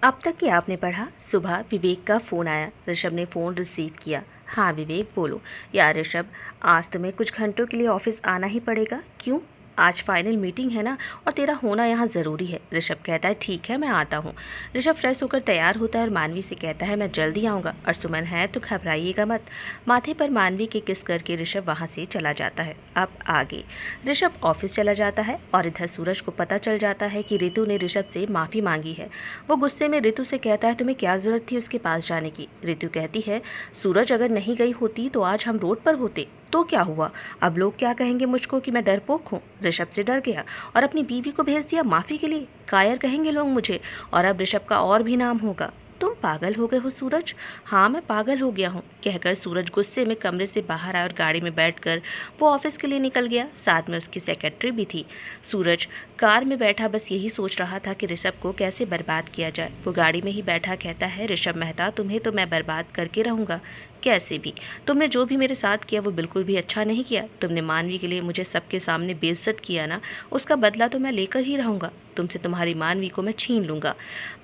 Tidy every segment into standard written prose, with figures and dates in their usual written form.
अब तक क्या आपने पढ़ा? सुबह विवेक का फ़ोन आया। ऋषभ ने फ़ोन रिसीव किया। हाँ विवेक, बोलो। यार ऋषभ, आज तुम्हें कुछ घंटों के लिए ऑफिस आना ही पड़ेगा। क्यों? आज फाइनल मीटिंग है ना, और तेरा होना यहाँ ज़रूरी है। ऋषभ कहता है ठीक है, मैं आता हूँ। ऋषभ फ्रेश होकर तैयार होता है और मानवी से कहता है मैं जल्दी आऊँगा, और सुमन है तो घबराइएगा मत। माथे पर मानवी के किस करके ऋषभ वहाँ से चला जाता है। अब आगे ऋषभ ऑफिस चला जाता है और इधर सूरज को पता चल जाता है कि रितु ने ऋषभ से माफ़ी मांगी है। वो गुस्से में रितु से कहता है तुम्हें क्या ज़रूरत थी उसके पास जाने की। रितु कहती है सूरज, अगर नहीं गई होती तो आज हम रोड पर होते। तो क्या हुआ? अब लोग क्या कहेंगे मुझको कि मैं डरपोक हूँ। ऋषभ से डर गया और अपनी बीवी को भेज दिया माफ़ी के लिए। कायर कहेंगे लोग मुझे, और अब ऋषभ का और भी नाम होगा। तुम पागल हो गए हो सूरज। हाँ मैं पागल हो गया हूँ, कहकर सूरज गुस्से में कमरे से बाहर आया और गाड़ी में बैठकर वो ऑफिस के लिए निकल गया। साथ में उसकी सेक्रेटरी भी थी। सूरज कार में बैठा बस यही सोच रहा था कि ऋषभ को कैसे बर्बाद किया जाए। वो गाड़ी में ही बैठा कहता है ऋषभ मेहता, तुम्हें तो मैं बर्बाद करके रहूँगा कैसे भी। तुमने जो भी मेरे साथ किया वो बिल्कुल भी अच्छा नहीं किया। तुमने मानवी के लिए मुझे सबके सामने बेइज्जत किया ना, उसका बदला तो मैं लेकर ही रहूँगा। तुमसे तुम्हारी मानवी को मैं छीन लूँगा।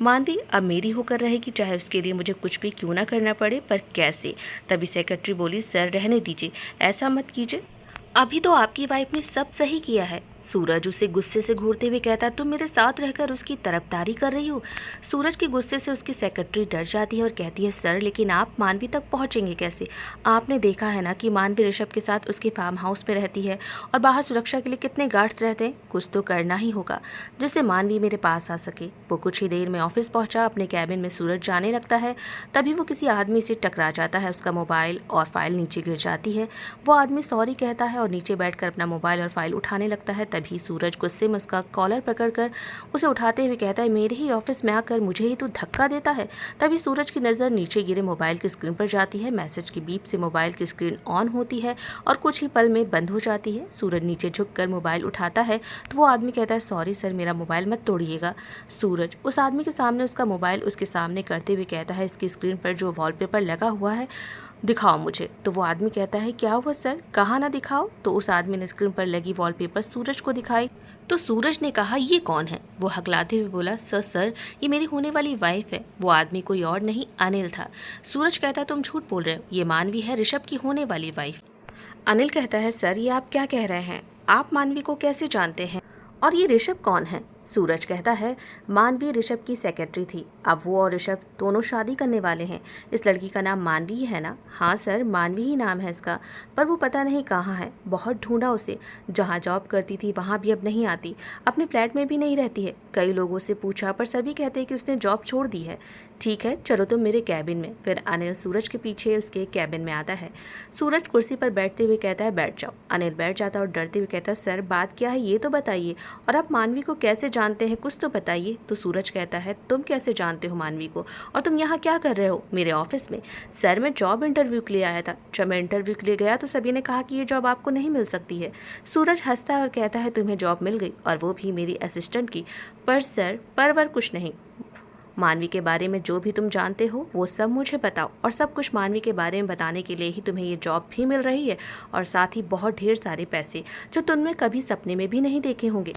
मानवी अब मेरी होकर रहेगी, चाहे उसके लिए मुझे कुछ भी क्यों ना करना पड़े, पर कैसे। तभी सेक्रेटरी बोली सर रहने दीजिए, ऐसा मत कीजिए, अभी तो आपकी वाइफ ने सब सही किया है। सूरज उसे गुस्से से घूरते हुए कहता है तुम मेरे साथ रहकर उसकी तरफदारी कर रही हो। सूरज के गुस्से से उसकी सेक्रेटरी डर जाती है और कहती है सर, लेकिन आप मानवी तक पहुंचेंगे कैसे? आपने देखा है ना कि मानवी ऋषभ के साथ उसके फार्म हाउस में रहती है, और बाहर सुरक्षा के लिए कितने गार्ड्स रहते हैं। कुछ तो करना ही होगा जिससे मानवी मेरे पास आ सके। वो कुछ ही देर में ऑफिस पहुंचा। अपने कैबिन में सूरज जाने लगता है, तभी वो किसी आदमी से टकरा जाता है। उसका मोबाइल और फाइल नीचे गिर जाती है। वो आदमी सॉरी कहता है और नीचे बैठकर अपना मोबाइल और फाइल उठाने लगता है। तभी सूरज गुस्से में उसका कॉलर पकड़कर उसे उठाते हुए कहता है मेरे ही ऑफिस में आकर मुझे ही तू धक्का देता है। तभी सूरज की नज़र नीचे गिरे मोबाइल की स्क्रीन पर जाती है। मैसेज की बीप से मोबाइल की स्क्रीन ऑन होती है और कुछ ही पल में बंद हो जाती है। सूरज नीचे झुककर मोबाइल उठाता है तो वो आदमी कहता है सॉरी सर, मेरा मोबाइल मत तोड़िएगा। सूरज उस आदमी के सामने उसका मोबाइल उसके सामने करते हुए कहता है इसकी स्क्रीन पर जो वॉलपेपर लगा हुआ है दिखाओ मुझे। तो वो आदमी कहता है क्या हुआ सर, कहाँ ना दिखाओ। तो उस आदमी ने स्क्रीन पर लगी वॉलपेपर सूरज को दिखाई। तो सूरज ने कहा ये कौन है? वो हकलाते हुए बोला सर ये मेरी होने वाली वाइफ है। वो आदमी कोई और नहीं अनिल था। सूरज कहता तुम झूठ बोल रहे हो, ये मानवी है ऋषभ की होने वाली वाइफ। अनिल कहता है सर ये आप क्या कह रहे हैं, आप मानवी को कैसे जानते हैं, और ये ऋषभ कौन है? सूरज कहता है मानवी ऋषभ की सेक्रेटरी थी, अब वो और ऋषभ दोनों शादी करने वाले हैं। इस लड़की का नाम मानवी ही है ना? हाँ सर मानवी ही नाम है इसका, पर वो पता नहीं कहाँ है। बहुत ढूंढा उसे, जहाँ जॉब करती थी वहाँ भी अब नहीं आती, अपने फ्लैट में भी नहीं रहती है। कई लोगों से पूछा पर सभी कहते हैं कि उसने जॉब छोड़ दी है। ठीक है चलो तुम मेरे कैबिन में। फिर अनिल सूरज के पीछे उसके कैबिन में आता है। सूरज कुर्सी पर बैठते हुए कहता है बैठ जाओ। अनिल बैठ जाता है और डरते हुए कहता है सर बात क्या है ये तो बताइए, और आप मानवी को कैसे जानते हैं कुछ तो बताइए। तो सूरज कहता है तुम कैसे जानते हो मानवी को, और तुम यहाँ क्या कर रहे हो मेरे ऑफिस में? सर मैं जॉब इंटरव्यू के लिए आया था, जब मैं इंटरव्यू के लिए गया तो सभी ने कहा कि ये जॉब आपको नहीं मिल सकती है। सूरज हंसता है और कहता है तुम्हें जॉब मिल गई, और वो भी मेरी असिस्टेंट की। पर सर परवर कुछ नहीं, मानवी के बारे में जो भी तुम जानते हो वो सब मुझे बताओ, और सब कुछ मानवी के बारे में बताने के लिए ही तुम्हें ये जॉब भी मिल रही है, और साथ ही बहुत ढेर सारे पैसे जो तुमने कभी सपने में भी नहीं देखे होंगे।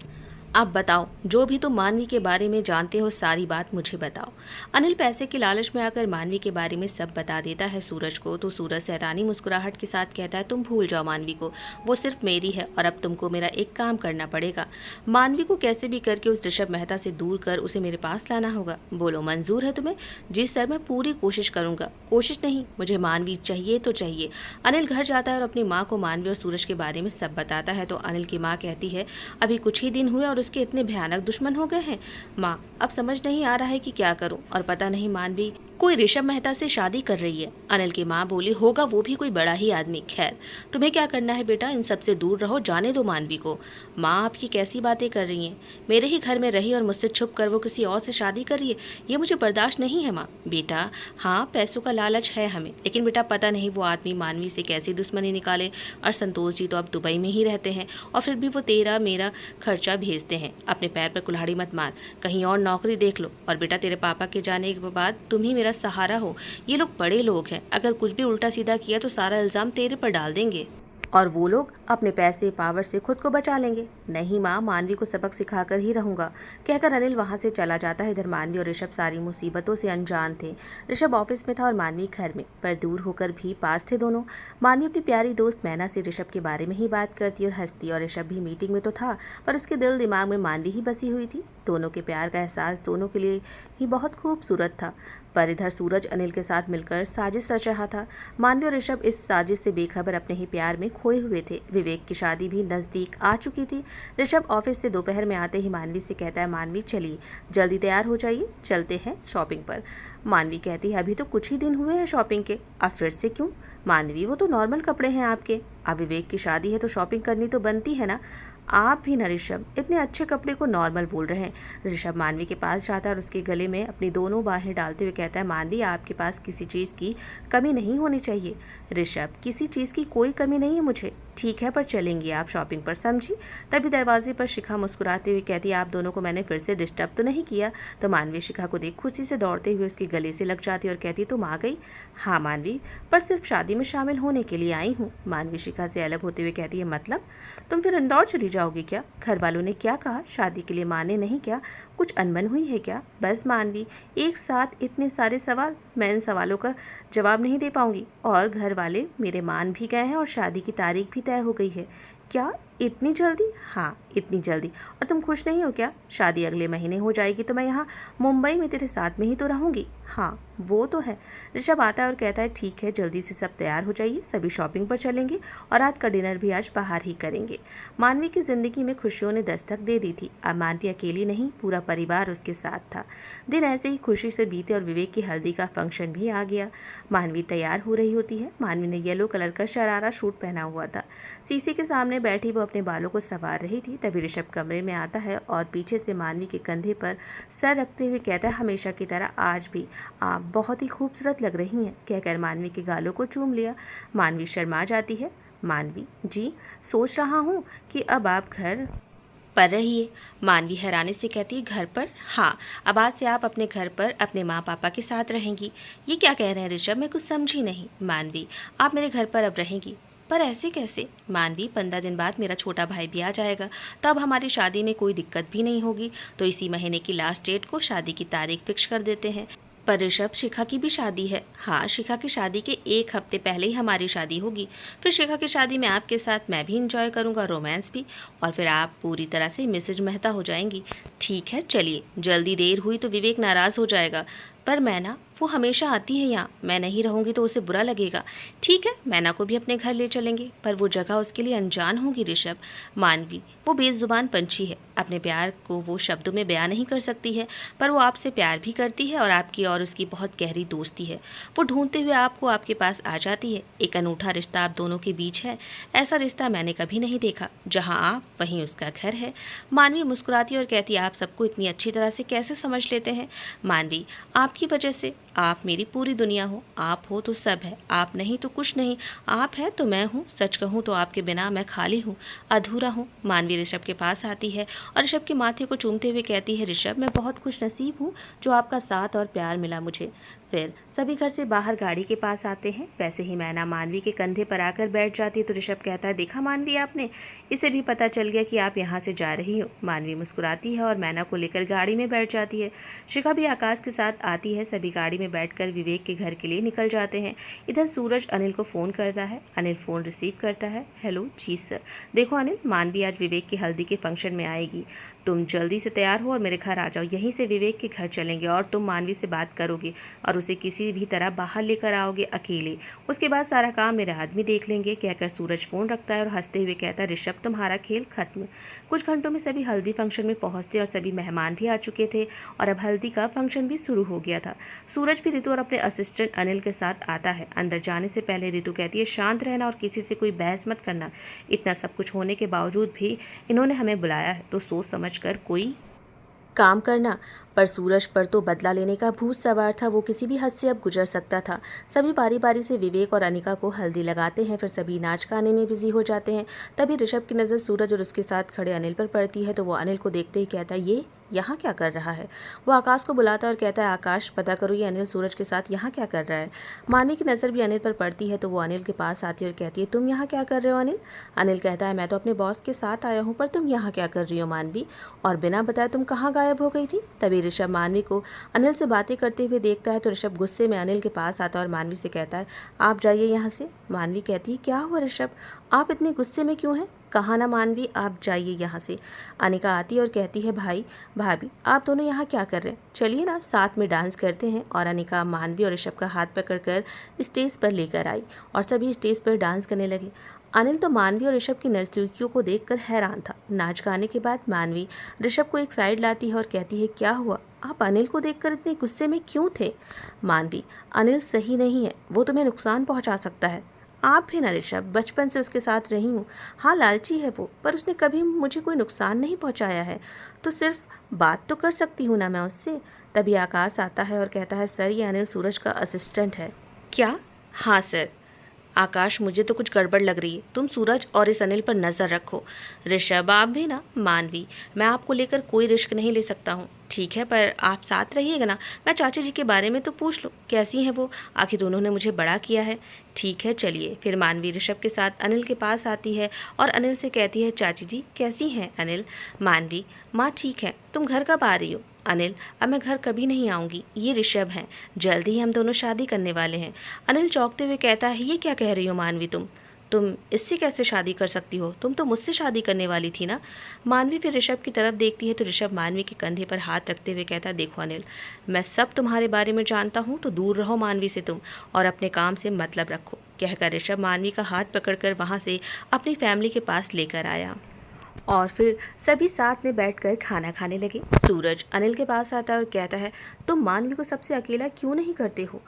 अब बताओ जो भी तुम मानवी के बारे में जानते हो सारी बात मुझे बताओ। अनिल पैसे के लालच में आकर मानवी के बारे में सब बता देता है सूरज को। तो सूरज शैतानी मुस्कुराहट के साथ कहता है तुम भूल जाओ मानवी को, वो सिर्फ मेरी है, और अब तुमको मेरा एक काम करना पड़ेगा। मानवी को कैसे भी करके उस ऋषभ मेहता से दूर कर उसे मेरे पास लाना होगा। बोलो मंजूर है तुम्हें? जी सर मैं पूरी कोशिश करूँगा। कोशिश नहीं, मुझे मानवी चाहिए तो चाहिए। अनिल घर जाता है और अपनी माँ को मानवी और सूरज के बारे में सब बताता है। तो अनिल की माँ कहती है अभी कुछ ही दिन हुए और उसके इतने भयानक दुश्मन हो गए हैं। माँ अब समझ नहीं आ रहा है कि क्या करूं, और पता नहीं मानवी कोई ऋषभ मेहता से शादी कर रही है। अनिल की माँ बोली होगा वो भी कोई बड़ा ही आदमी। खैर तुम्हें क्या करना है बेटा, इन सब से दूर रहो, जाने दो मानवी को। माँ आप ये कैसी बातें कर रही हैं? मेरे ही घर में रही और मुझसे छुप कर वो किसी और से शादी कर रही है, ये मुझे बर्दाश्त नहीं है माँ। बेटा हाँ पैसों का लालच है हमें, लेकिन बेटा पता नहीं वो आदमी मानवी से कैसी दुश्मनी निकाले। और संतोष जी तो अब दुबई में ही रहते हैं, और फिर भी वो तेरा मेरा खर्चा भेजते हैं। अपने पैर पर कुल्हाड़ी मत मार, कहीं और नौकरी देख लो। और बेटा तेरे पापा के जाने के बाद तुम ही मेरा सहारा हो। ये लोग बड़े लोग हैं, अगर कुछ भी उल्टा सीधा किया तो सारा इल्ज़ाम तेरे पर डाल देंगे। और वो लोग अपने पैसे पावर से खुद को बचा लेंगे। नहीं माँ, मानवी को सबक सिखाकर ही रहूंगा, कहकर अनिल वहां से चला जाता है। इधर मानवी और ऋषभ सारी मुसीबतों से अनजान थे। ऋषभ ऑफिस में था और मानवी घर में, पर दूर होकर भी पास थे दोनों। मानवी अपनी प्यारी दोस्त मैना से ऋषभ के बारे में ही बात करती और हंसती, और ऋषभ भी मीटिंग में तो था, पर उसके दिल दिमाग में मानवी ही बसी हुई थी। दोनों के प्यार का एहसास दोनों के लिए ही बहुत खूबसूरत था। पर इधर सूरज अनिल के साथ मिलकर साजिश रच रहा था। मानवी और ऋषभ इस साजिश से बेखबर अपने ही प्यार में खोए हुए थे। विवेक की शादी भी नज़दीक आ चुकी थी। ऋषभ ऑफिस से दोपहर में आते ही मानवी से कहता है, मानवी चलिए जल्दी तैयार हो जाइए, चलते हैं शॉपिंग पर। मानवी कहती है, अभी तो कुछ ही दिन हुए हैं शॉपिंग के, अब फिर से क्यों? मानवी, वो तो नॉर्मल कपड़े हैं आपके, अब विवेक की शादी है तो शॉपिंग करनी तो बनती है ना। आप भी ना ऋषभ, इतने अच्छे कपड़े को नॉर्मल बोल रहे हैं। ऋषभ मानवी के पास जाता है और उसके गले में अपनी दोनों बाहें डालते हुए कहता है, मानवी आपके पास किसी चीज़ की कमी नहीं होनी चाहिए। ऋषभ, किसी चीज़ की कोई कमी नहीं है मुझे। ठीक है, पर चलेंगी आप शॉपिंग पर, समझी? तभी दरवाजे पर शिखा मुस्कुराते हुए कहती है, आप दोनों को मैंने फिर से डिस्टर्ब तो नहीं किया? तो मानवी शिखा को देख खुशी से दौड़ते हुए उसके गले से लग जाती और कहती, तुम आ गई? हाँ मानवी, पर सिर्फ शादी में शामिल होने के लिए आई हूँ। मानवी शिखा से अलग होते हुए कहती है, मतलब तुम फिर इंदौर चली जाओगी क्या? घर वालों ने क्या कहा? शादी के लिए माने नहीं क्या? कुछ अनबन हुई है क्या? बस मानवी, एक साथ इतने सारे सवाल, मैं इन सवालों का जवाब नहीं दे पाऊंगी। और घर वाले मेरे मान भी गए हैं और शादी की तारीख भी तय हो गई है। क्या इतनी जल्दी? हाँ इतनी जल्दी। और तुम खुश नहीं हो क्या? शादी अगले महीने हो जाएगी तो मैं यहाँ मुंबई में तेरे साथ में ही तो रहूँगी। हाँ वो तो है। ऋषभ आता है और कहता है, ठीक है जल्दी से सब तैयार हो जाइए, सभी शॉपिंग पर चलेंगे और रात का डिनर भी आज बाहर ही करेंगे। मानवी की जिंदगी में खुशियों ने दस्तक दे दी थी। अब मानवी अकेली नहीं, पूरा परिवार उसके साथ था। दिन ऐसे ही खुशी से बीते और विवेक की हल्दी का फंक्शन भी आ गया। मानवी तैयार हो रही होती है। मानवी ने येलो कलर का शरारा सूट पहना हुआ था। शीशे के सामने बैठी वो अपने बालों को संवार रही थी। तभी ऋषभ कमरे में आता है और पीछे से मानवी के कंधे पर सर रखते हुए कहता है, हमेशा की तरह आज भी आप बहुत ही खूबसूरत लग रही हैं, कहकर मानवी के गालों को चूम लिया। मानवी शर्मा जाती है। मानवी, जी सोच रहा हूँ कि अब आप घर पर रहिए। मानवी हैरानी से कहती है, घर पर? हाँ, अब आज से आप अपने घर पर अपने माँ पापा के साथ रहेंगी। ये क्या कह रहे हैं ऋषभ? मैं कुछ समझी नहीं। मानवी, आप मेरे घर पर अब रहेंगी? पर ऐसे कैसे? मानवी, 15 दिन बाद मेरा छोटा भाई भी आ जाएगा, तब हमारी शादी में कोई दिक्कत भी नहीं होगी। तो इसी महीने की लास्ट डेट को शादी की तारीख फिक्स कर देते हैं। पर ऋषभ, शिखा की भी शादी है। हाँ, शिखा की शादी के एक हफ्ते पहले ही हमारी शादी होगी। फिर शिखा की शादी में आपके साथ मैं भी इंजॉय करूँगा, रोमांस भी, और फिर आप पूरी तरह से मिसेज मेहता हो जाएंगी। ठीक है चलिए, जल्दी देर हुई तो विवेक नाराज़ हो जाएगा। पर मैना, वो हमेशा आती है यहाँ, मैं नहीं रहूँगी तो उसे बुरा लगेगा। ठीक है, मैना को भी अपने घर ले चलेंगे, पर वो जगह उसके लिए अनजान होगी ऋषभ। मानवी, वो बेजुबान पंछी है, अपने प्यार को वो शब्दों में बयान नहीं कर सकती है, पर वो आपसे प्यार भी करती है और आपकी और उसकी बहुत गहरी दोस्ती है। वो ढूंढते हुए आपको आपके पास आ जाती है। एक अनूठा रिश्ता आप दोनों के बीच है। ऐसा रिश्ता मैंने कभी नहीं देखा। जहाँ आप वहीं उसका घर है। मानवी मुस्कुराती और कहती है, आप सबको इतनी अच्छी तरह से कैसे समझ लेते हैं? मानवी, आपकी वजह से, आप मेरी पूरी दुनिया हो। आप हो तो सब है, आप नहीं तो कुछ नहीं। आप है तो मैं हूँ। सच कहूँ तो आपके बिना मैं खाली हूँ, अधूरा हूँ। मानवी ऋषभ के पास आती है और ऋषभ के माथे को चूमते हुए कहती है, ऋषभ मैं बहुत खुश नसीब हूँ जो आपका साथ और प्यार मिला मुझे। फिर सभी घर से बाहर गाड़ी के पास आते हैं। वैसे ही मैना मानवी के कंधे पर आकर बैठ जाती है तो ऋषभ कहता है, देखा मानवी, आपने, इसे भी पता चल गया कि आप यहाँ से जा रही हो। मानवी मुस्कुराती है और मैना को लेकर गाड़ी में बैठ जाती है। शिखा भी आकाश के साथ आती है। सभी गाड़ी में बैठकर विवेक के घर के लिए निकल जाते हैं। इधर सूरज अनिल को फ़ोन करता है। अनिल फ़ोन रिसीव करता है। हेलो जी सर। देखो अनिल, मानवी आज विवेक की हल्दी के फंक्शन में आएगी। तुम जल्दी से तैयार हो और मेरे घर आ जाओ। यहीं से विवेक के घर चलेंगे और तुम मानवी से बात करोगे और उसे किसी भी तरह बाहर लेकर आओगे अकेले। उसके बाद सारा काम मेरे आदमी देख लेंगे, कहकर सूरज फ़ोन रखता है और हंसते हुए कहता है, ऋषभ तुम्हारा खेल खत्म। कुछ घंटों में सभी हल्दी फंक्शन में पहुंचते और सभी मेहमान भी आ चुके थे और अब हल्दी का फंक्शन भी शुरू हो गया था। सूरज भी ऋतु और अपने असिस्टेंट अनिल के साथ आता है। अंदर जाने से पहले ऋतु कहती है, शांत रहना और किसी से कोई बहस मत करना। इतना सब कुछ होने के बावजूद भी इन्होंने हमें बुलाया है तो सोच समझ कर कोई काम करना। पर सूरज पर तो बदला लेने का भूत सवार था। वो किसी भी हद से अब गुजर सकता था। सभी बारी बारी से विवेक और अनिका को हल्दी लगाते हैं, फिर सभी नाच गाने में बिजी हो जाते हैं। तभी ऋषभ की नज़र सूरज और उसके साथ खड़े अनिल पर पड़ती है, तो वो अनिल को देखते ही कहता है, ये यहाँ क्या कर रहा है। वो आकाश को बुलाता है और कहता है, आकाश पता करो ये अनिल सूरज के साथ यहाँ क्या कर रहा है। मानवी की नज़र भी अनिल पर पड़ती है, तो वो अनिल के पास आती है और कहती है, तुम यहाँ क्या कर रहे हो अनिल। अनिल कहता है, मैं तो अपने बॉस के साथ आया हूँ, पर तुम यहाँ क्या कर रही हो मानवी, और बिना बताए तुम कहाँ गायब हो गई थी। तभी ऋषभ मानवी को अनिल से बातें करते हुए देखता है, तो ऋषभ गुस्से में अनिल के पास आता है और मानवी से कहता है, आप जाइए यहाँ से। मानवी कहती है, क्या हुआ ऋषभ, आप इतने गुस्से में क्यों हैं। कहा ना मानवी, आप जाइए यहाँ से। अनिका आती है और कहती है, भाई भाभी आप दोनों यहाँ क्या कर रहे हैं, चलिए ना साथ में डांस करते हैं। और अनिका मानवी और ऋषभ का हाथ पकड़कर स्टेज पर लेकर आई और सभी स्टेज पर डांस करने लगे। अनिल तो मानवी और ऋषभ की नज़दीकियों को देखकर हैरान था। नाच गाने के बाद मानवी ऋषभ को एक साइड लाती है और कहती है, क्या हुआ, आप अनिल को देखकर इतने गुस्से में क्यों थे। मानवी, अनिल सही नहीं है, वो तुम्हें नुकसान पहुंचा सकता है। आप भी ना ऋषभ, बचपन से उसके साथ रही हूँ। हाँ लालची है वो, पर उसने कभी मुझे कोई नुकसान नहीं पहुँचाया है, तो सिर्फ बात तो कर सकती हूँ ना मैं उससे। तभी आकाश आता है और कहता है, सर ये अनिल सूरज का असिस्टेंट है। क्या। हाँ सर। आकाश, मुझे तो कुछ गड़बड़ लग रही है, तुम सूरज और इस अनिल पर नज़र रखो। ऋषभ आप भी ना। मानवी, मैं आपको लेकर कोई रिस्क नहीं ले सकता हूँ। ठीक है, पर आप साथ रहिएगा ना। मैं चाची जी के बारे में तो पूछ लो, कैसी हैं वो, आखिर उन्होंने मुझे बड़ा किया है। ठीक है चलिए। फिर मानवी ऋषभ के साथ अनिल के पास आती है और अनिल से कहती है, चाची जी कैसी हैं अनिल। मानवी, माँ ठीक है, तुम घर कब आ रही हो। अनिल, अब मैं घर कभी नहीं आऊँगी, ये ऋषभ हैं, जल्दी ही हम दोनों शादी करने वाले हैं। अनिल चौंकते हुए कहता है, ये क्या कह रही हो मानवी, तुम इससे कैसे शादी कर सकती हो, तुम तो मुझसे शादी करने वाली थी ना। मानवी फिर ऋषभ की तरफ देखती है, तो ऋषभ मानवी के कंधे पर हाथ रखते हुए कहता है, देखो अनिल, मैं सब तुम्हारे बारे में जानता हूँ, तो दूर रहो मानवी से तुम, और अपने काम से मतलब रखो। कहकर ऋषभ मानवी का हाथ पकड़कर वहाँ से अपनी फैमिली के पास लेकर आया और फिर सभी साथ में बैठकर खाना खाने लगे। सूरज अनिल के पास आता है और कहता है, तुम मानवी को सबसे अकेला क्यों नहीं करते हो।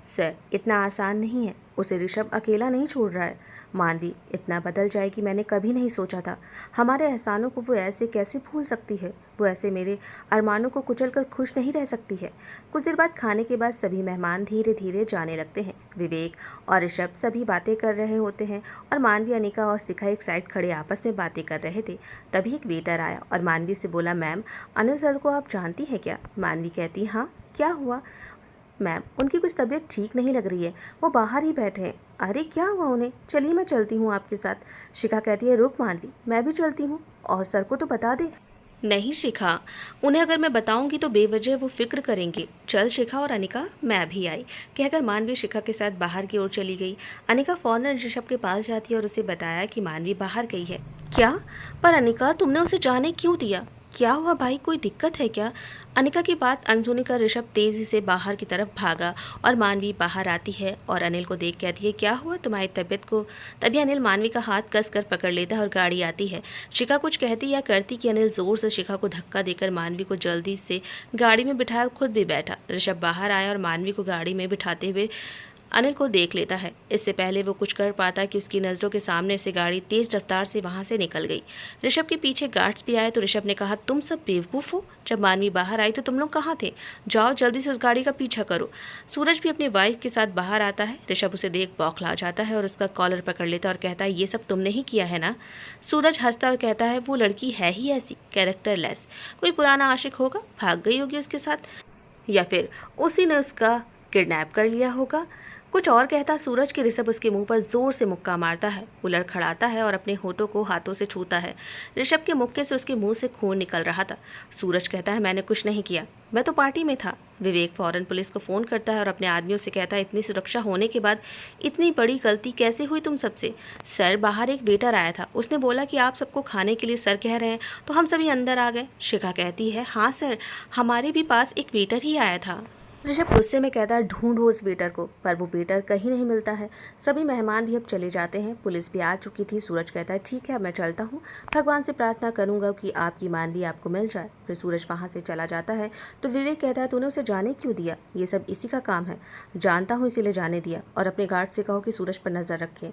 सर इतना आसान नहीं है, उसे ऋषभ अकेला नहीं छोड़ रहा है। मानवी इतना बदल जाएगी मैंने कभी नहीं सोचा था। हमारे एहसानों को वो ऐसे कैसे भूल सकती है, वो ऐसे मेरे अरमानों को कुचलकर खुश नहीं रह सकती है। कुछ देर बाद खाने के बाद सभी मेहमान धीरे धीरे जाने लगते हैं। विवेक और ऋषभ सभी बातें कर रहे होते हैं और मानवी, अनिका और शिखा एक साइड खड़े आपस में बातें कर रहे थे। तभी एक वेटर आया और मानवी से बोला, मैम अनिल सर को आप जानती हैं क्या। मानवी कहती, हाँ क्या हुआ। मैम उनकी कुछ तबीयत ठीक नहीं लग रही है, वो बाहर ही बैठे हैं। अरे क्या हुआ उन्हें, चलिए मैं चलती हूँ आपके साथ। शिखा कहती है, रुक मानवी, मैं भी चलती हूँ, और सर को तो बता दे। नहीं शिखा, उन्हें अगर मैं बताऊंगी तो बेवजह वो फिक्र करेंगे। चल शिखा। और अनिका मैं भी आई, कहकर मानवी शिखा के साथ बाहर की ओर चली गई। अनिका फौरन ऋषभ के पास जाती है और उसे बताया कि मानवी बाहर गई है। क्या, पर अनिका तुमने उसे जाने क्यों दिया, क्या हुआ भाई, कोई दिक्कत है क्या। अनिका की बात अनसुनी कर ऋषभ तेज़ी से बाहर की तरफ भागा और मानवी बाहर आती है और अनिल को देख कहती है, क्या हुआ तुम्हारी तबीयत को। तभी अनिल मानवी का हाथ कस कर पकड़ लेता है और गाड़ी आती है। शिखा कुछ कहती या करती कि अनिल ज़ोर से शिखा को धक्का देकर मानवी को जल्दी से गाड़ी में बिठाया और खुद भी बैठा। ऋषभ बाहर आया और मानवी को गाड़ी में बिठाते हुए अनिल को देख लेता है। इससे पहले वो कुछ कर पाता कि उसकी नज़रों के सामने से गाड़ी तेज़ रफ्तार से वहाँ से निकल गई। ऋषभ के पीछे गार्ड्स भी आए तो ऋषभ ने कहा, तुम सब बेवकूफ़ हो, जब मानवी बाहर आई तो तुम लोग कहाँ थे, जाओ जल्दी से उस गाड़ी का पीछा करो। सूरज भी अपनी वाइफ के साथ बाहर आता है। ऋषभ उसे देख बौखला जाता है और उसका कॉलर पकड़ लेता है और कहता है, ये सब तुमने ही किया है ना। सूरज हंसता और कहता है, वो लड़की है ही ऐसी, कैरेक्टरलेस, कोई पुराना आशिक होगा, भाग गई होगी उसके साथ, या फिर उसी ने उसका किडनैप कर लिया होगा। कुछ और कहता सूरज के ऋषभ उसके मुंह पर जोर से मुक्का मारता है। वो लड़खड़ाता है और अपने होठों को हाथों से छूता है। ऋषभ के मुक्के से उसके मुंह से खून निकल रहा था। सूरज कहता है, मैंने कुछ नहीं किया, मैं तो पार्टी में था। विवेक फौरन पुलिस को फ़ोन करता है और अपने आदमियों से कहता है, इतनी सुरक्षा होने के बाद इतनी बड़ी गलती कैसे हुई तुम सबसे। सर बाहर एक वेटर आया था, उसने बोला कि आप सबको खाने के लिए सर कह रहे हैं, तो हम सभी अंदर आ गए। शिखा कहती है, हाँ सर, हमारे भी पास एक वेटर ही आया था। ऋषभ गुस्से में कहता है, ढूंढो उस वेटर को, पर वो वेटर कहीं नहीं मिलता है। सभी मेहमान भी अब चले जाते हैं, पुलिस भी आ चुकी थी। सूरज कहता है, ठीक है अब मैं चलता हूँ, भगवान से प्रार्थना करूँगा कि आपकी मानवी आपको मिल जाए। फिर सूरज वहाँ से चला जाता है तो विवेक कहता है, तूने उसे जाने क्यों दिया, ये सब इसी का काम है। जानता हूँ इसीलिए जाने दिया, और अपने गार्ड से कहो कि सूरज पर नज़र रखें।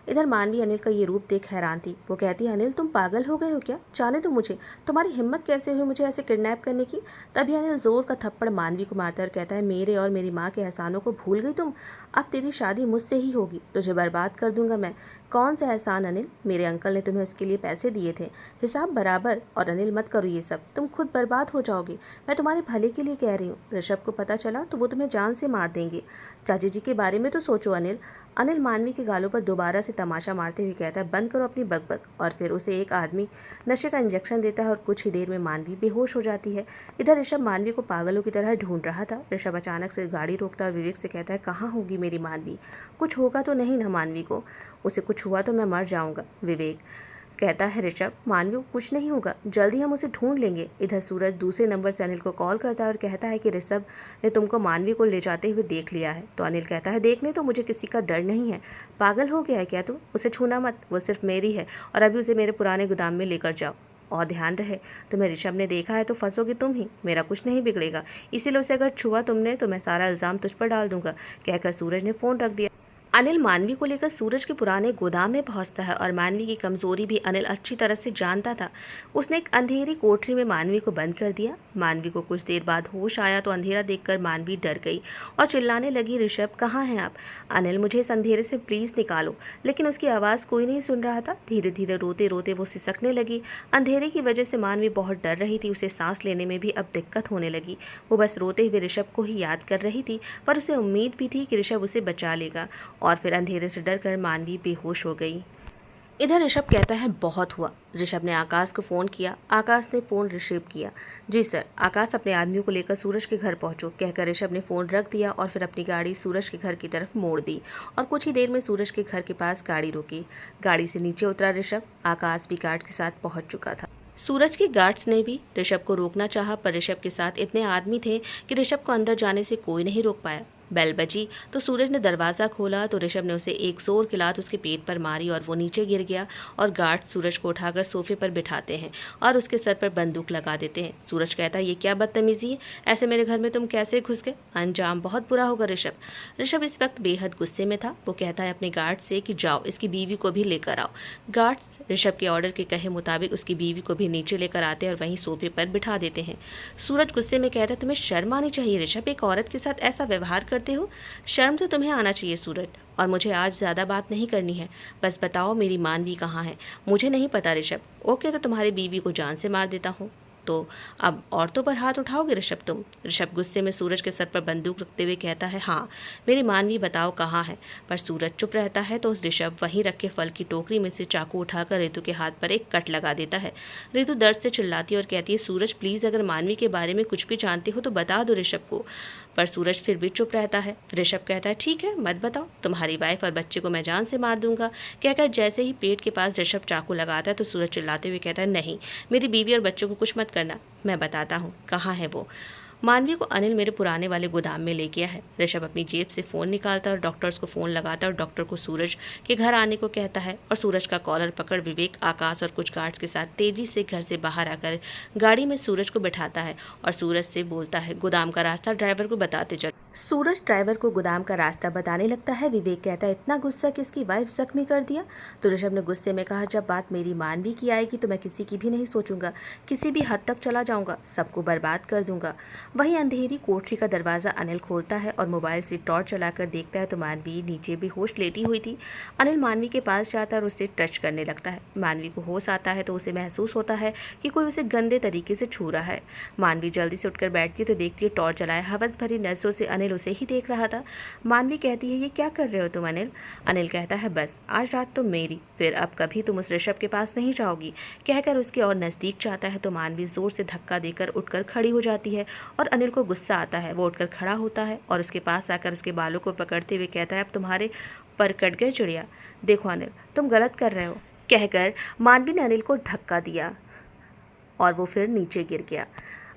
इधर मानवी अनिल का ये रूप देख हैरान थी। वो कहती है, अनिल तुम पागल हो गए हो क्या? जाने दो मुझे। तुम्हारी हिम्मत कैसे हुई मुझे ऐसे किडनैप करने की? तभी अनिल जोर का थप्पड़ मानवी को मारता और कहता है, मेरे और मेरी माँ के एहसानों को भूल गई तुम? अब तेरी शादी मुझसे ही होगी, तुझे बर्बाद कर दूंगा मैं। कौन सा एहसान अनिल? मेरे अंकल ने तुम्हें इसके लिए पैसे दिए थे, हिसाब बराबर। और अनिल मत करो ये सब, तुम खुद बर्बाद हो जाओगे। मैं तुम्हारे भले के लिए कह रही हूँ। ऋषभ को पता चला तो वो तुम्हें जान से मार देंगे। चाची जी के बारे में तो सोचो अनिल। अनिल मानवी के गालों पर दोबारा से तमाशा मारते हुए कहता है, बंद करो अपनी बकबक। और फिर उसे एक आदमी नशे का इंजेक्शन देता है और कुछ ही देर में मानवी बेहोश हो जाती है। इधर ऋषभ मानवी को पागलों की तरह ढूंढ रहा था। ऋषभ अचानक से गाड़ी रोकता और विवेक से कहता है, कहाँ होगी मेरी मानवी? कुछ होगा तो नहीं ना मानवी को? उसे कुछ हुआ तो मैं मर जाऊंगा। विवेक कहता है, ऋषभ मानवी को कुछ नहीं होगा, जल्दी हम उसे ढूंढ लेंगे। इधर सूरज दूसरे नंबर से अनिल को कॉल करता है और कहता है कि ऋषभ ने तुमको मानवी को ले जाते हुए देख लिया है। तो अनिल कहता है, देखने तो मुझे किसी का डर नहीं है। पागल हो गया है क्या तू? उसे छूना मत, वो सिर्फ मेरी है। और अभी उसे मेरे पुराने गोदाम में लेकर जाओ। और ध्यान रहे, तुम्हें ऋषभ ने देखा है तो फंसोगे तुम ही, मेरा कुछ नहीं बिगड़ेगा। इसीलिए उसे अगर छुआ तुमने तो मैं सारा इल्ज़ाम तुझ पर डाल दूंगा। कहकर सूरज ने फ़ोन रख दिया। अनिल मानवी को लेकर सूरज के पुराने गोदाम में पहुंचता है और मानवी की कमजोरी भी अनिल अच्छी तरह से जानता था। उसने एक अंधेरी कोठरी में मानवी को बंद कर दिया। मानवी को कुछ देर बाद होश आया तो अंधेरा देखकर मानवी डर गई और चिल्लाने लगी, ऋषभ कहाँ हैं आप? अनिल मुझे इस अंधेरे से प्लीज़ निकालो। लेकिन उसकी आवाज़ कोई नहीं सुन रहा था। धीरे धीरे रोते रोते वो सिसकने लगी। अंधेरे की वजह से मानवी बहुत डर रही थी। उसे सांस लेने में भी अब दिक्कत होने लगी। वो बस रोते हुए ऋषभ को ही याद कर रही थी, पर उसे उम्मीद भी थी कि ऋषभ उसे बचा लेगा। और फिर अंधेरे से डरकर मानवी बेहोश हो गई। इधर ऋषभ कहता है, बहुत हुआ। ऋषभ ने आकाश को फ़ोन किया। आकाश ने फ़ोन रिसीव किया। जी सर। आकाश अपने आदमियों को लेकर सूरज के घर पहुंचो, कहकर ऋषभ ने फ़ोन रख दिया और फिर अपनी गाड़ी सूरज के घर की तरफ मोड़ दी और कुछ ही देर में सूरज के घर के पास गाड़ी रोकी। गाड़ी से नीचे उतरा ऋषभ। आकाश भी गार्ड के साथ पहुंच चुका था। सूरज के गार्ड्स ने भी ऋषभ को रोकना चाहा, पर ऋषभ के साथ इतने आदमी थे कि ऋषभ को अंदर जाने से कोई नहीं रोक पाया। बेल बजी तो सूरज ने दरवाज़ा खोला तो ऋषभ ने उसे एक जोर की लात उसके पेट पर मारी और वो नीचे गिर गया। और गार्ड सूरज को उठाकर सोफे पर बिठाते हैं और उसके सर पर बंदूक लगा देते हैं। सूरज कहता है, ये क्या बदतमीजी है? ऐसे मेरे घर में तुम कैसे घुस गए? अंजाम बहुत बुरा होगा ऋषभ। ऋषभ इस वक्त बेहद गुस्से में था। वो कहता है अपने गार्ड से कि जाओ इसकी बीवी को भी लेकर आओ। गार्ड्स ऋषभ के ऑर्डर के कहे मुताबिक उसकी बीवी को भी नीचे लेकर आते हैं और वहीं सोफे पर बिठा देते हैं। सूरज गुस्से में कहता है, तुम्हें शर्म आनी चाहिए ऋषभ, एक औरत के साथ ऐसा व्यवहार करते हो? शर्म तो तुम्हें आना चाहिए सूरज। और मुझे आज ज़्यादा बात नहीं करनी है, बस बताओ मेरी मानवी कहाँ है? मुझे नहीं पता ऋषभ। ओके तो तुम्हारी बीवी को जान से मार देता हूँ। तो अब औरतों पर हाथ उठाओगे ऋषभ तुम? ऋषभ गुस्से में सूरज के सर पर बंदूक रखते हुए कहता है, हाँ मेरी मानवी बताओ कहाँ है? पर सूरज चुप रहता है तो ऋषभ वहीं रखे फल की टोकरी में से चाकू उठाकर रितु के हाथ पर एक कट लगा देता है। रितु दर्द से चिल्लाती है और कहती है, सूरज प्लीज़ अगर मानवी के बारे में कुछ भी जानते हो तो बता दो ऋषभ को। पर सूरज फिर भी चुप रहता है। ऋषभ कहता है, ठीक है मत बताओ, तुम्हारी वाइफ और बच्चे को मैं जान से मार दूंगा। कहकर जैसे ही पेट के पास ऋषभ चाकू लगाता है तो सूरज चिल्लाते हुए कहता है, नहीं मेरी बीवी और बच्चों को कुछ मत करना, मैं बताता हूँ कहाँ है वो। मानवी को अनिल मेरे पुराने वाले गोदाम में ले गया है। ऋषभ अपनी जेब से फ़ोन निकालता और डॉक्टर्स को फ़ोन लगाता और डॉक्टर को सूरज के घर आने को कहता है। और सूरज का कॉलर पकड़ विवेक, आकाश और कुछ गार्ड्स के साथ तेज़ी से घर से बाहर आकर गाड़ी में सूरज को बिठाता है और सूरज से बोलता है, गोदाम का रास्ता ड्राइवर को बताते चलो। सूरज ड्राइवर को गोदाम का रास्ता बताने लगता है। विवेक कहता है, इतना गुस्सा किसकी वाइफ जख्मी कर दिया? तो ऋषभ ने गुस्से में कहा, जब बात मेरी मानवी की आएगी तो मैं किसी की भी नहीं सोचूंगा, किसी भी हद तक चला जाऊंगा, सबको बर्बाद कर दूंगा। वहीं अंधेरी कोठरी का दरवाज़ा अनिल खोलता है और मोबाइल से टॉर्च चलाकर देखता है तो मानवी नीचे बेहोश लेटी हुई थी। अनिल मानवी के पास जाता है और उससे टच करने लगता है। मानवी को होश आता है तो उसे महसूस होता है कि कोई उसे गंदे तरीके से छू रहा है। मानवी जल्दी से उठकर बैठती है तो देखती है टॉर्च जलाए हवस भरी नजरों से अनिल उसे ही देख रहा था। मानवी कहती है, ये क्या कर रहे हो तुम अनिल? अनिल कहता है, बस आज रात तो मेरी, फिर अब कभी तुम उस ऋषभ के पास नहीं जाओगी। कहकर उसके और नज़दीक जाता है तो मानवी जोर से धक्का देकर उठकर खड़ी हो जाती है और अनिल को गुस्सा आता है। वो उठकर खड़ा होता है और उसके पास आकर उसके बालों को पकड़ते हुए कहता है, अब तुम्हारे पर कट गए चिड़िया। देखो अनिल तुम गलत कर रहे हो। कहकर मानवी ने अनिल को धक्का दिया और वो फिर नीचे गिर गया।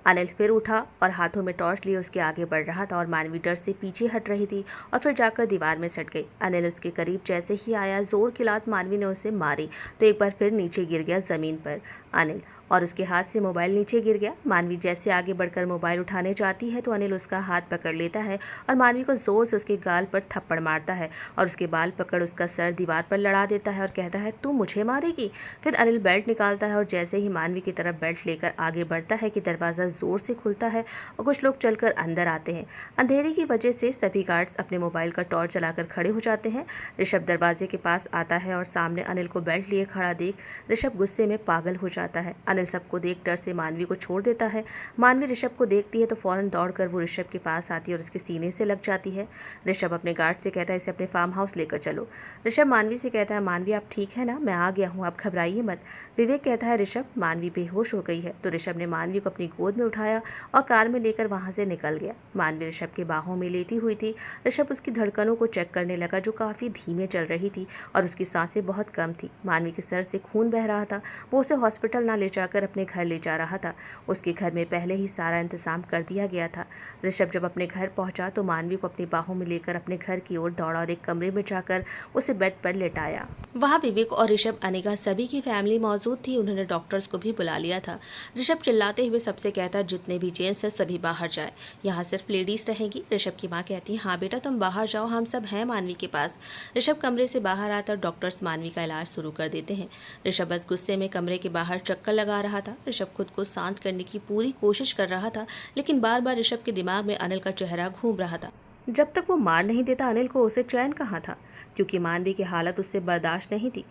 अनिल फिर उठा और हाथों में टॉर्च लिए उसके आगे बढ़ रहा था और मानवी डर से पीछे हट रही थी और फिर जाकर दीवार में सट गई। अनिल उसके करीब जैसे ही आया, जोर की लात मानवी ने उसे मारी तो एक बार फिर नीचे गिर गया ज़मीन पर। अनिल और उसके हाथ से मोबाइल नीचे गिर गया। मानवी जैसे आगे बढ़कर मोबाइल उठाने जाती है तो अनिल उसका हाथ पकड़ लेता है और मानवी को जोर से उसके गाल पर थप्पड़ मारता है और उसके बाल पकड़ उसका सर दीवार पर लड़ा देता है और कहता है, तू मुझे मारेगी? फिर अनिल बेल्ट निकालता है और जैसे ही मानवी की तरफ बेल्ट लेकर आगे बढ़ता है कि दरवाज़ा जोर से खुलता है और कुछ लोग चलकर अंदर आते हैं। अंधेरे की वजह से सभी गार्ड्स अपने मोबाइल का टॉर्च जलाकर खड़े हो जाते हैं। ऋषभ दरवाजे के पास आता है और सामने अनिल को बेल्ट लिए खड़ा देख ऋषभ गुस्से में पागल हो जाता है। अनिल सबको देख डर से मानवी को छोड़ देता है। मानवी ऋषभ को देखती है तो फौरन दौड़कर वो ऋषभ के पास आती है और उसके सीने से लग जाती है। ऋषभ अपने गार्ड से कहता है, इसे अपने फार्म हाउस लेकर चलो। ऋषभ मानवी से कहता है, मानवी आप ठीक है ना? मैं आ गया हूँ, आप घबराइए मत। विवेक कहता है, ऋषभ मानवी बेहोश हो गई है। तो ऋषभ ने मानवी को अपनी गोद में उठाया और कार में लेकर वहाँ से निकल गया। मानवी ऋषभ के बाहों में लेटी हुई थी। ऋषभ उसकी धड़कनों को चेक करने लगा जो काफ़ी धीमे चल रही थी और उसकी सांसें बहुत कम थी। मानवी के सर से खून बह रहा था। वो उसे हॉस्पिटल ना ले जाकर अपने घर ले जा रहा था। उसके घर में पहले ही सारा इंतजाम कर दिया गया था। ऋषभ जब अपने घर पहुंचा तो मानवी को अपनी बाहों में लेकर अपने घर की ओर दौड़ा और एक कमरे में जाकर उसे बेड पर लेटाया। वहाँ विवेक और ऋषभ, अनिका, सभी की फैमिली मौजूद थी। उन्होंने डॉक्टर्स को भी बुला लिया था। ऋषभ चिल्लाते हुए सबसे कहता, जितने भी जेंट्स हैं सभी बाहर जाए, यहाँ सिर्फ लेडीज रहेंगी। ऋषभ की माँ कहती है, हाँ बेटा तुम बाहर जाओ, हम सब हैं मानवी के पास। ऋषभ कमरे से बाहर आता और डॉक्टर्स मानवी का इलाज शुरू कर देते हैं। ऋषभ बस गुस्से में कमरे के बाहर चक्कर लगा रहा था। ऋषभ खुद को शांत करने की पूरी कोशिश कर रहा था लेकिन बार बार ऋषभ के दिमाग में अनिल का चेहरा घूम रहा था। जब तक वो मार नहीं देता अनिल को उसे चैन कहाँ था, क्योंकि मानवी की हालत उससे बर्दाश्त नहीं थी।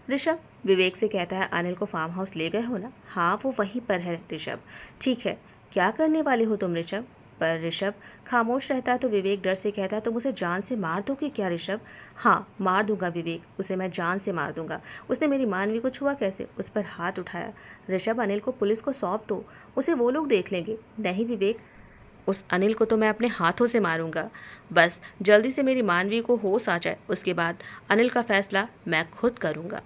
ऋषभ विवेक से कहता है, अनिल को फार्म हाउस ले गए हो ना? हाँ वो वहीं पर है ऋषभ। ठीक है, क्या करने वाले हो तुम ऋषभ? पर ऋषभ खामोश रहता है तो विवेक डर से कहता है, तुम उसे जान से मार दोगे क्या ऋषभ? हाँ मार दूंगा विवेक, उसे मैं जान से मार दूंगा। उसने मेरी मानवी को छुआ कैसे? उस पर हाथ उठाया। ऋषभ अनिल को पुलिस को सौंप दो, उसे वो लोग देख लेंगे। नहीं विवेक, उस अनिल को तो मैं अपने हाथों से मारूंगा। बस जल्दी से मेरी मानवी को होश आ जाए, उसके बाद अनिल का फैसला मैं खुद करूंगा।